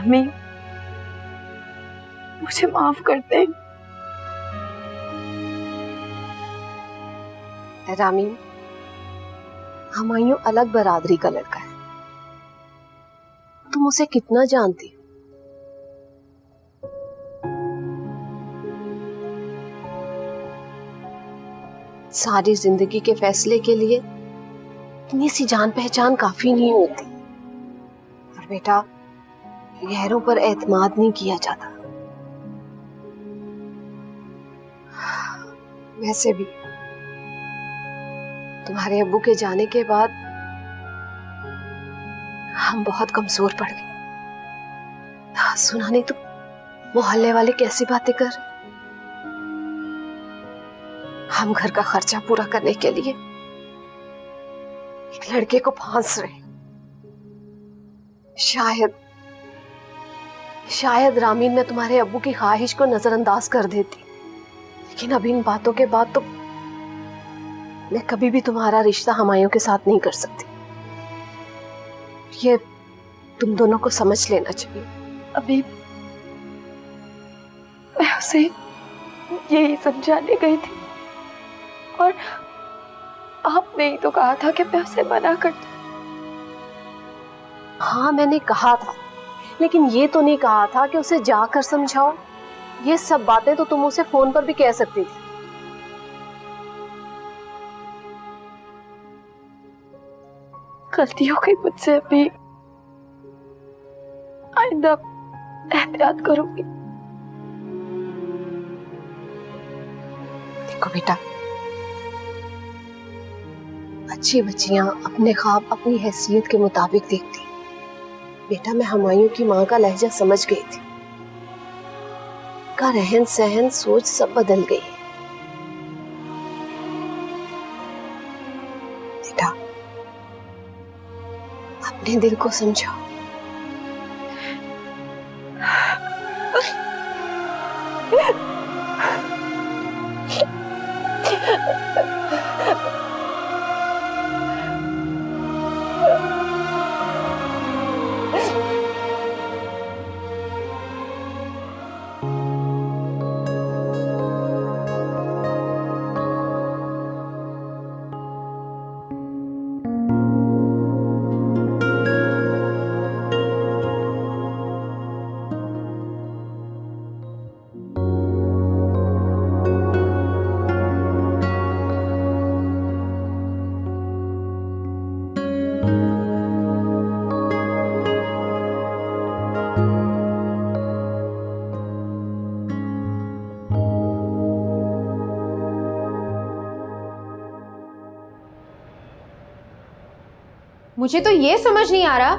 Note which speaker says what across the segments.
Speaker 1: Mummy मुझे माफ कर दे।
Speaker 2: रामीन, हुमायूं अलग बरादरी का लड़का है, तुम उसे कितना जानती हो? सारी जिंदगी के फैसले के लिए इतनी सी जान पहचान काफी नहीं होती। और बेटा, गैरों पर एतमाद नहीं किया जाता। वैसे भी तुम्हारे अब्बू के जाने के बाद हम बहुत कमजोर पड़ गए। सुना नहीं तो मोहल्ले वाले कैसी बातें कर, हम घर का खर्चा पूरा करने के लिए एक लड़के को फांस रहे। शायद रामीन मैं तुम्हारे अब्बू की ख्वाहिश को नजरअंदाज कर देती, लेकिन अब इन बातों के बाद तो मैं कभी भी तुम्हारा रिश्ता हुमायूं के साथ नहीं कर सकती। ये तुम दोनों को समझ लेना चाहिए।
Speaker 1: अभी मैं उसे यही समझाने गई थी और आपने ही तो कहा था कि मैं उसे मना कर दूं।
Speaker 2: हाँ, मैंने कहा था, लेकिन ये तो नहीं कहा था कि उसे जाकर समझाओ। ये सब बातें तो तुम उसे फोन पर भी कह सकती थी।
Speaker 1: गलती हो गई मुझसे, अभी आइंदा एहतियात करूंगी।
Speaker 2: देखो बेटा, अच्छी बच्चियां अपने ख्वाब अपनी हैसियत के मुताबिक देखती। बेटा, मैं हुमायूं की माँ का लहजा समझ गई थी, का रहन सहन सोच सब बदल गई। बेटा, अपने दिल को समझाओ।
Speaker 3: मुझे तो ये समझ नहीं आ रहा,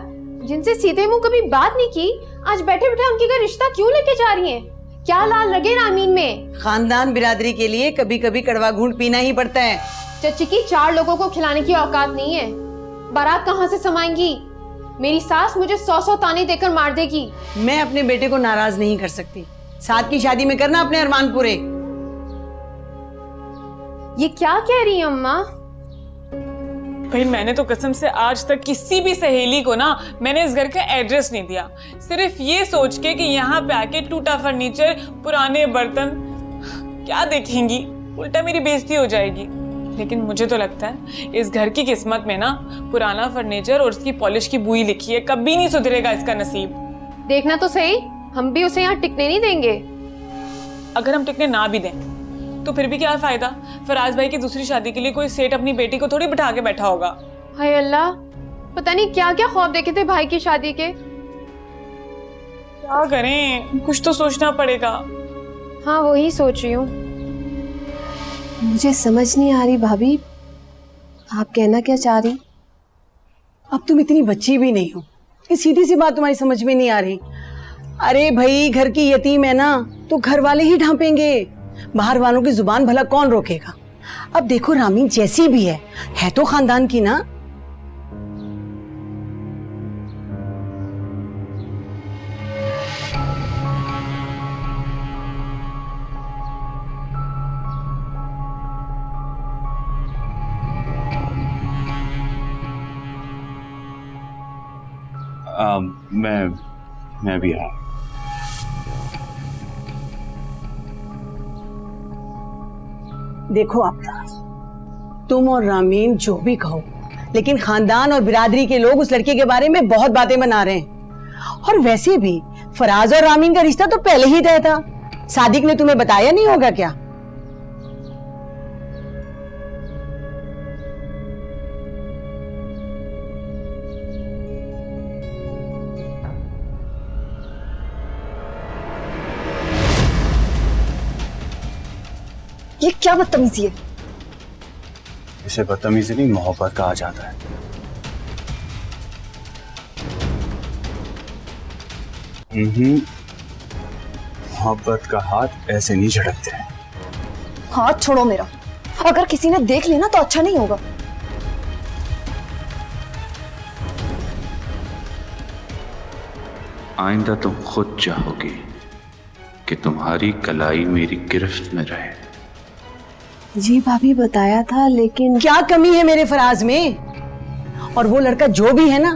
Speaker 3: जिनसे सीधे मुंह कभी बात नहीं की, आज बैठे बैठे उनकी का रिश्ता क्यों लेके जा रही हैं? क्या लाल लगे रामीन में?
Speaker 4: खानदान बिरादरी के लिए कभी कभी कड़वा घूंट पीना ही पड़ता है।
Speaker 3: चच्ची की 4 लोगों को खिलाने की औकात नहीं है। बारात कहाँ से समाएंगी? मेरी सास मुझे 100 ताने देकर मार देगी।
Speaker 4: मैं अपने बेटे को नाराज नहीं कर सकती। साथ की शादी में करना अपने अरमान पूरे।
Speaker 3: ये क्या कह रही है अम्मा?
Speaker 5: भाई, मैंने तो कसम से आज तक किसी भी सहेली को ना मैंने इस घर का एड्रेस नहीं दिया, सिर्फ ये सोच के कि यहाँ पे आके टूटा फर्नीचर, पुराने बर्तन क्या देखेंगी, उल्टा मेरी बेइज्जती हो जाएगी। लेकिन मुझे तो लगता है इस घर की किस्मत में ना पुराना फर्नीचर और उसकी पॉलिश की बुई लिखी है, कभी नहीं सुधरेगा इसका नसीब।
Speaker 3: देखना तो सही, हम भी उसे यहाँ टिकने नहीं देंगे।
Speaker 5: अगर हम टिकने ना भी दें तो फिर भी क्या फायदा? फराज भाई की दूसरी शादी के लिए कोई सेठ अपनी बेटी को थोड़ी बिठा के बैठा होगा।
Speaker 3: हाय अल्लाह, पता नहीं क्या क्या ख्वाब देखे थे भाई की शादी के।
Speaker 5: क्या करें, कुछ तो सोचना पड़ेगा।
Speaker 3: हाँ, वही सोच रही हूँ।
Speaker 2: मुझे समझ नहीं आ रही भाभी, आप कहना क्या चाह रही?
Speaker 4: अब तुम इतनी बच्ची भी नहीं हो, ये सीधी सी बात तुम्हारी समझ में नहीं आ रही। अरे भाई, घर की यतीम है ना, तो घर वाले ही ढांपेंगे, बाहर वालों की जुबान भला कौन रोकेगा। अब देखो, रामीन जैसी भी है तो खानदान की ना।
Speaker 6: मैं भी आया।
Speaker 4: देखो आपका, तुम और रामीन जो भी कहो, लेकिन खानदान और बिरादरी के लोग उस लड़के के बारे में बहुत बातें बना रहे हैं। और वैसे भी फराज और रामीन का रिश्ता तो पहले ही तय था। सादिक ने तुम्हें बताया नहीं होगा क्या?
Speaker 2: ये क्या बदतमीजी है?
Speaker 6: इसे बदतमीजी नहीं, मोहब्बत कहा जाता है। मोहब्बत का हाथ ऐसे नहीं झड़कते हैं।
Speaker 2: हाथ छोड़ो मेरा। अगर किसी ने देख लेना तो अच्छा नहीं होगा।
Speaker 7: आइंदा तुम खुद चाहोगी कि तुम्हारी कलाई मेरी गिरफ्त में रहे।
Speaker 2: जी भाभी बताया था, लेकिन
Speaker 4: क्या कमी है मेरे फराज में? और वो लड़का जो भी है ना,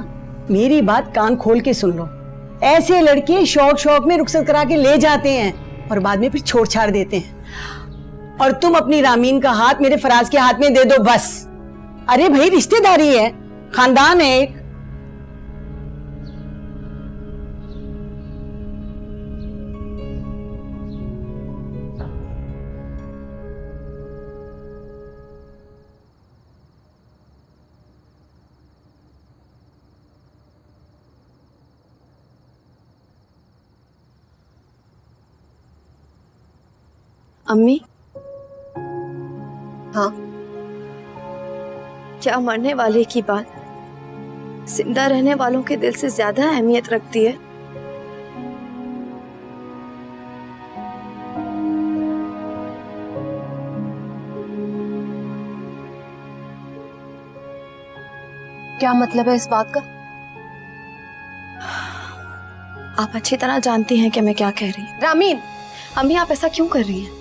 Speaker 4: मेरी बात कान खोल के सुन लो। ऐसे लड़के शौक शौक में रुखसत करा के ले जाते हैं और बाद में फिर छोड़ छाड़ देते हैं। और तुम अपनी रामीन का हाथ मेरे फराज के हाथ में दे दो बस। अरे भाई, रिश्तेदारी है, खानदान है एक।
Speaker 1: अम्मी,
Speaker 2: हाँ,
Speaker 1: क्या मरने वाले की बात जिंदा रहने वालों के दिल से ज्यादा अहमियत रखती है?
Speaker 2: क्या मतलब है इस बात का?
Speaker 1: आप अच्छी तरह जानती हैं कि मैं क्या कह रही हूँ।
Speaker 2: रामीन,
Speaker 1: अम्मी, आप ऐसा क्यों कर रही हैं?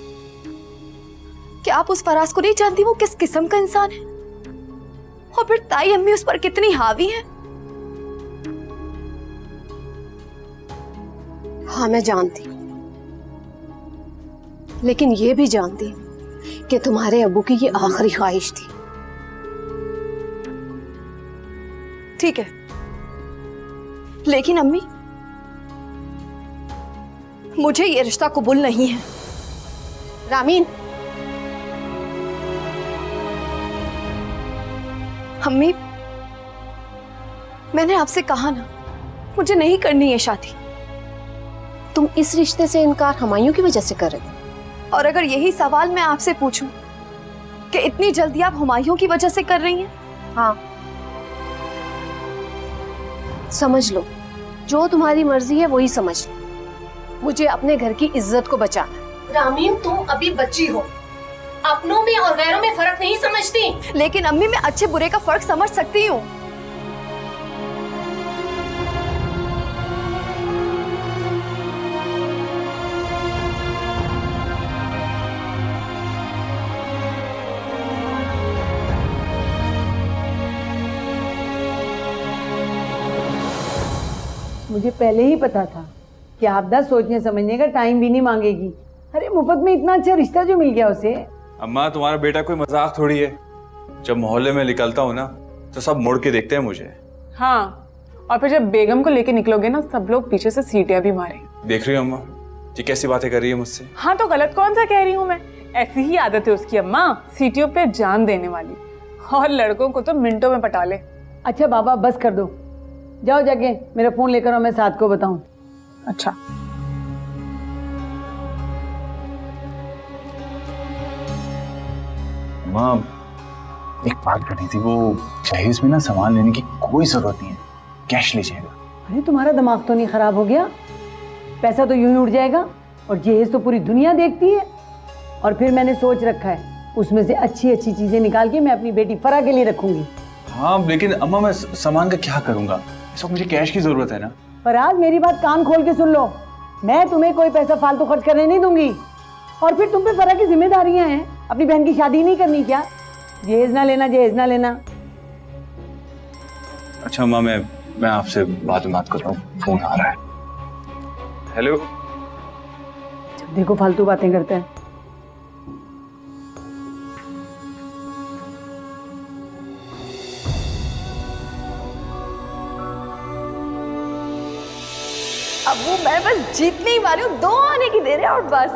Speaker 1: क्या आप उस फराज को नहीं जानती वो किस किस्म का इंसान है? और फिर ताई अम्मी उस पर कितनी हावी है?
Speaker 2: हाँ, मैं जानती हूँ, लेकिन ये भी जानती हूँ कि तुम्हारे अब्बू की ये आखिरी ख्वाहिश थी।
Speaker 1: ठीक है, लेकिन अम्मी, मुझे ये रिश्ता कबूल नहीं है।
Speaker 2: रामीन,
Speaker 1: अम्मी, मैंने आपसे कहा ना, मुझे नहीं करनी है शादी।
Speaker 2: तुम इस रिश्ते से इनकार हुमायूं की वजह से कर रहे हो?
Speaker 1: और अगर यही सवाल मैं आपसे पूछूं कि इतनी जल्दी आप हुमायूं की वजह से कर रही हैं?
Speaker 2: हाँ, समझ लो, जो तुम्हारी मर्जी है वही समझ लो। मुझे अपने घर की इज्जत को बचाना है।
Speaker 8: रामीन, तुम अभी बच्ची हो, अपनों में और गैरों में फर्क नहीं समझती।
Speaker 1: लेकिन अम्मी, मैं अच्छे बुरे का फर्क समझ सकती हूँ।
Speaker 4: मुझे पहले ही पता था कि आपदा सोचने समझने का टाइम भी नहीं मांगेगी। अरे मुफ्त में इतना अच्छा रिश्ता जो मिल गया उसे।
Speaker 6: अम्मा, तुम्हारा बेटा कोई मजाक थोड़ी है। जब मोहल्ले में निकलता हूँ ना तो सब मुड़ के देखते हैं मुझे।
Speaker 5: हाँ, और फिर जब बेगम को लेके निकलोगे ना, सब लोग पीछे से सीटियां भी मारेंगे।
Speaker 6: देख रही हो अम्मा, ये कैसी बातें कर रही है मुझसे।
Speaker 5: हाँ, तो गलत कौन सा कह रही हूँ मैं? ऐसी ही आदत है उसकी अम्मा, सीटियों पे जान देने वाली। और लड़कों को तो मिनटों में पटा ले।
Speaker 4: अच्छा बाबा, बस कर दो, जाओ जाके मेरा फोन लेकर आओ, मैं साथ को बताऊं।
Speaker 5: अच्छा,
Speaker 6: अम्मा, एक बात करनी थी, वो जहेज में ना सामान लेने की कोई जरूरत नहीं है, कैश लीजिएगा।
Speaker 4: अरे तुम्हारा दिमाग तो नहीं खराब हो गया? पैसा तो यूं ही उड़ जाएगा, और जहेज तो पूरी दुनिया देखती है। और फिर मैंने सोच रखा है, उसमें से अच्छी अच्छी चीजें निकाल के मैं अपनी बेटी फरा के लिए रखूंगी।
Speaker 6: हाँ, लेकिन अम्मा मैं सामान का क्या करूंगा? इस वक्त मुझे कैश की जरूरत है ना।
Speaker 4: फराज, मेरी बात कान खोल के सुन लो, मैं तुम्हें कोई पैसा फालतू खर्च करने नहीं दूंगी। और फिर तुम पे फरा की जिम्मेदारियां हैं, अपनी बहन की शादी नहीं करनी क्या? जहेज ना लेना, जहेज ना लेना।
Speaker 6: अच्छा अम्मा, मैं आपसे बाद में बात करता हूँ, फोन आ रहा है। हेलो।
Speaker 4: देखो फालतू बातें करते हैं।
Speaker 1: अब वो मैं बस जीतने ही वाली हूँ, 2 आने की देर है और बस।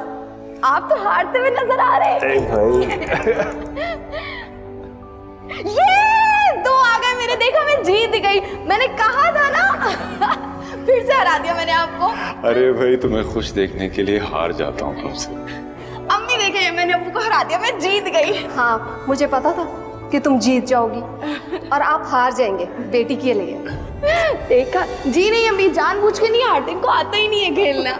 Speaker 1: आप तो हारते हुए नजर आ रहे हैं। ये 2 आ गए मेरे, देखो मैं जीत गई। मैंने कहा था ना। फिर से हरा दिया मैंने आपको।
Speaker 7: अरे भाई, तुम्हें खुश देखने के लिए हार जाता हूँ तुमसे।
Speaker 1: अम्मी देखे, मैंने अम्मू को हरा दिया, मैं जीत गई।
Speaker 2: हाँ, मुझे पता था कि तुम जीत जाओगी और आप हार जाएंगे बेटी के लिए।
Speaker 1: देखा जी, नहीं अम्मी जानबूझ के नहीं हारते, इनको आता ही नहीं है खेलना।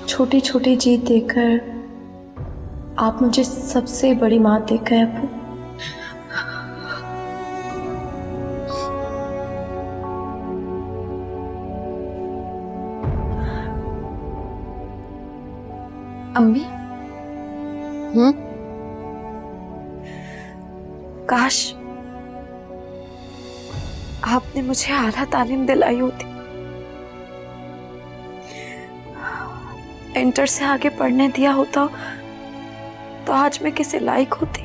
Speaker 9: छोटी छोटी जीत देकर आप मुझे सबसे बड़ी मात दे गए अप्पू।
Speaker 1: अम्मी, काश आपने मुझे आला तालीम दिलाई होती, इंटर से आगे पढ़ने दिया होता, तो आज मैं किसी लायक होती।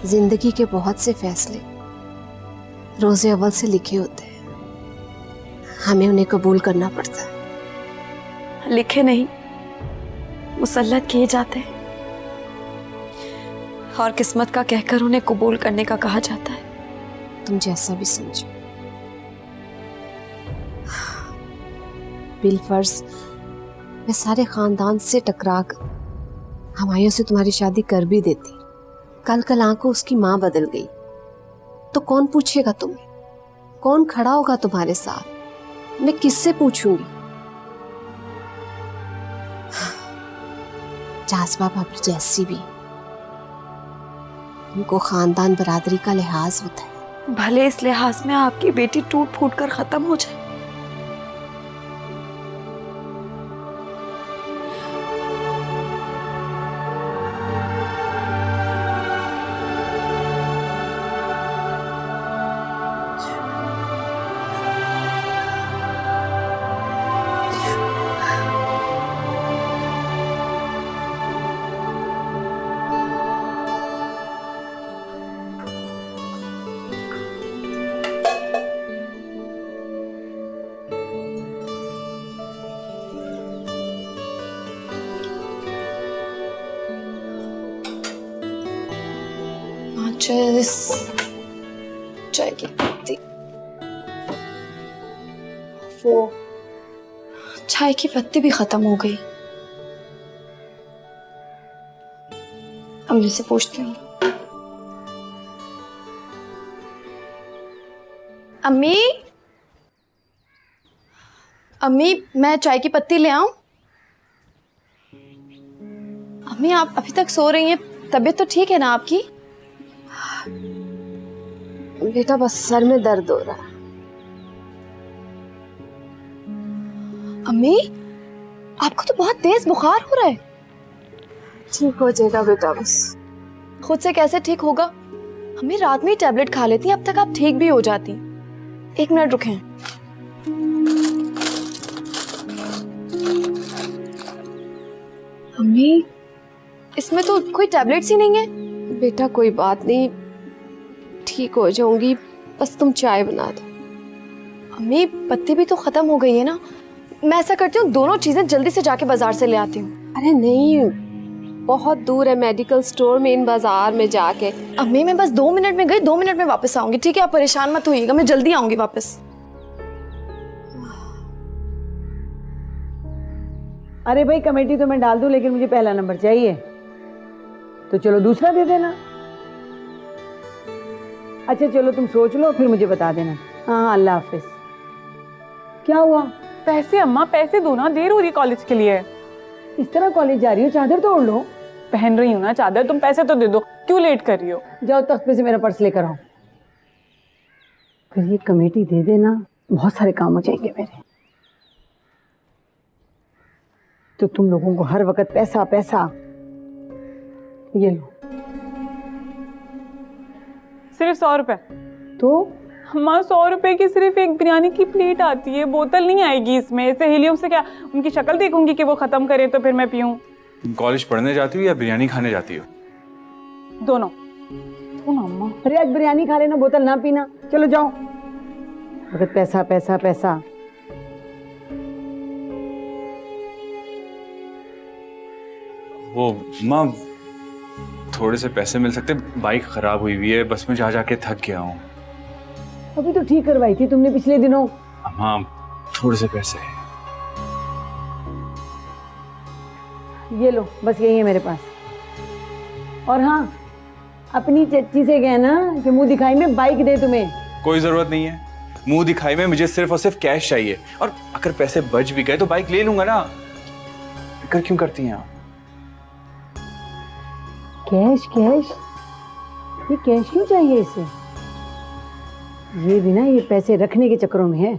Speaker 2: जिंदगी के बहुत से फैसले रोज़े अव्वल से लिखे होते हैं, हमें उन्हें कबूल करना पड़ता है।
Speaker 1: लिखे नहीं, मुसल्लत किए जाते हैं, और किस्मत का कहकर उन्हें कबूल करने का कहा जाता है।
Speaker 2: तुम जैसा भी समझो। बिलफर्ज मैं सारे खानदान से टकरा कर हमायूं से तुम्हारी शादी कर भी देती, कल कल को उसकी माँ बदल गई तो कौन पूछेगा तुम्हें? कौन खड़ा होगा तुम्हारे साथ? मैं किससे पूछूंगी? जाज़बा भाभी जैसी भी, उनको खानदान बरादरी का लिहाज होता है।
Speaker 1: भले इस लिहाज में आपकी बेटी टूट फूट कर खत्म हो जाए। चाय की पत्ती, वो चाय की पत्ती भी खत्म हो गई। अम्मी से पूछती हूँ। अम्मी, अम्मी मैं चाय की पत्ती ले आऊं? अम्मी आप अभी तक सो रही हैं, तबीयत तो ठीक है ना आपकी?
Speaker 2: बेटा बस सर में दर्द हो रहा है।
Speaker 1: अम्मी आपको तो बहुत तेज बुखार हो रहा है।
Speaker 2: ठीक हो जाएगा बेटा, बस।
Speaker 1: खुद से कैसे ठीक होगा? अम्मी रात में ही टैबलेट खा लेती, अब तक आप ठीक भी हो जाती। 1 मिनट रुकें। अम्मी इसमें तो कोई टैबलेट्स ही नहीं है।
Speaker 2: बेटा कोई बात नहीं, ठीक हो जाऊंगी, बस तुम चाय बना दो।
Speaker 1: अम्मी पत्ती भी तो खत्म हो गई है ना, मैं ऐसा करती हूँ दोनों चीजें जल्दी से जाके बाजार से ले आती हूँ।
Speaker 2: अरे नहीं, बहुत दूर है मेडिकल स्टोर में, इन बाजार में जाके।
Speaker 1: अम्मी मैं बस 2 मिनट में गई, 2 मिनट में वापस आऊंगी, ठीक है? आप परेशान मत होइएगा, मैं जल्दी आऊंगी वापस।
Speaker 4: अरे भाई कमेटी तो मैं डाल दूं, लेकिन मुझे पहला नंबर चाहिए, तो चलो दूसरा दे देना। अच्छा चलो तुम सोच लो, फिर मुझे बता देना। हाँ अल्लाह हाफिज। क्या हुआ?
Speaker 5: पैसे अम्मा, पैसे दो ना, देर हो रही कॉलेज के लिए।
Speaker 4: इस तरह कॉलेज जा रही हो, चादर तो ओढ़ लो।
Speaker 5: पहन रही हूँ ना चादर, तुम पैसे तो दे दो, क्यों लेट कर रही हो?
Speaker 4: जाओ तख्त पे से मेरा पर्स लेकर आओ। फिर ये कमेटी दे देना, बहुत सारे काम हो जाएंगे मेरे। तो तुम लोगों को हर वक्त पैसा पैसा, ये लो।
Speaker 5: सिर्फ 100 रुपए?
Speaker 4: तो
Speaker 5: अम्मा 100 रुपए की सिर्फ एक बिरयानी की प्लेट आती है, बोतल नहीं आएगी इसमें। सहेलियों से क्या उनकी शक्ल देखूंगी कि वो खत्म करे तो फिर मैं पीऊं?
Speaker 6: तुम कॉलेज पढ़ने जाती हो या बिरयानी खाने जाती हो?
Speaker 5: दोनों। अम्मा
Speaker 4: अरे आज बिरयानी खा लेना, बोतल ना पीना। चलो जाओ। भगत पैसा पैसा पैसा।
Speaker 6: वो माँ थोड़े से पैसे मिल सकते? बाइक खराब हुई हुई है, बस में जा जाके थक गया हूँ।
Speaker 4: अभी तो ठीक करवाई थी तुमने पिछले दिनों।
Speaker 6: हाँ थोड़े से पैसे।
Speaker 4: ये लो, बस यही है मेरे पास। और हाँ, अपनी चच्ची से कहना कि मुंह दिखाई में बाइक दे तुम्हें।
Speaker 6: कोई जरूरत नहीं है मुंह दिखाई में, मुझे सिर्फ और सिर्फ कैश चाहिए। और अगर पैसे बच भी गए तो बाइक ले लूंगा ना। फिक्र क्यों करती हैं आप?
Speaker 4: कैश कैश, ये कैश क्यों चाहिए इसे? ये भी ना ये पैसे रखने के चक्करों में है।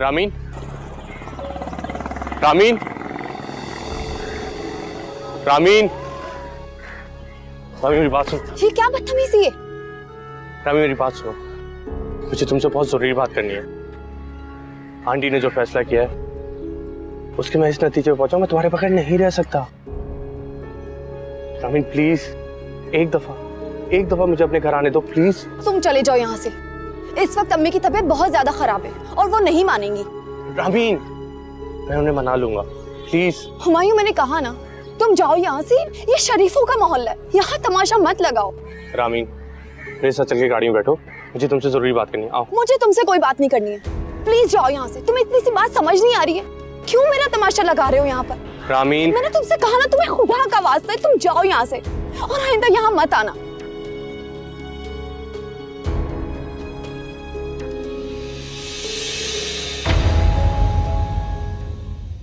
Speaker 10: रामीन, रामीन, रामीन, रामीन मेरी बात सुन।
Speaker 1: ये क्या बदतमीजी है?
Speaker 10: रामीन मेरी बात सुनो, मुझे तुमसे बहुत जरूरी बात करनी है। आंटी ने जो फैसला किया है उसके मैं इस नतीजे पे पहुंचा, मैं तुम्हारे बगैर नहीं रह सकता। रामीन प्लीज, एक दफा मुझे अपने घर आने दो प्लीज।
Speaker 1: तुम चले जाओ यहाँ से। इस वक्त अम्मी की तबीयत बहुत ज्यादा खराब है और वो नहीं मानेंगी।
Speaker 10: रामीन मैं उन्हें मना लूंगा प्लीज।
Speaker 1: हुमायूं, मैंने कहा ना, तुम जाओ यहाँ से। ये शरीफों का मोहल्ला है, यहाँ तमाशा मत लगाओ।
Speaker 10: रामीन मेरे साथ चल के गाड़ी में बैठो, मुझे तुमसे जरूरी बात करनी है। आओ।
Speaker 1: मुझे तुमसे कोई बात नहीं करनी है, प्लीज जाओ यहाँ से। तुम्हें इतनी सी बात समझ नहीं आ रही है? क्यों मेरा तमाशा लगा रहे हो यहाँ पर?
Speaker 10: रामीन
Speaker 1: मैंने तुमसे कहा ना, तुम्हें खुदा का वास्ता है, तुम जाओ यहाँ से और आइंदा यहाँ मत आना।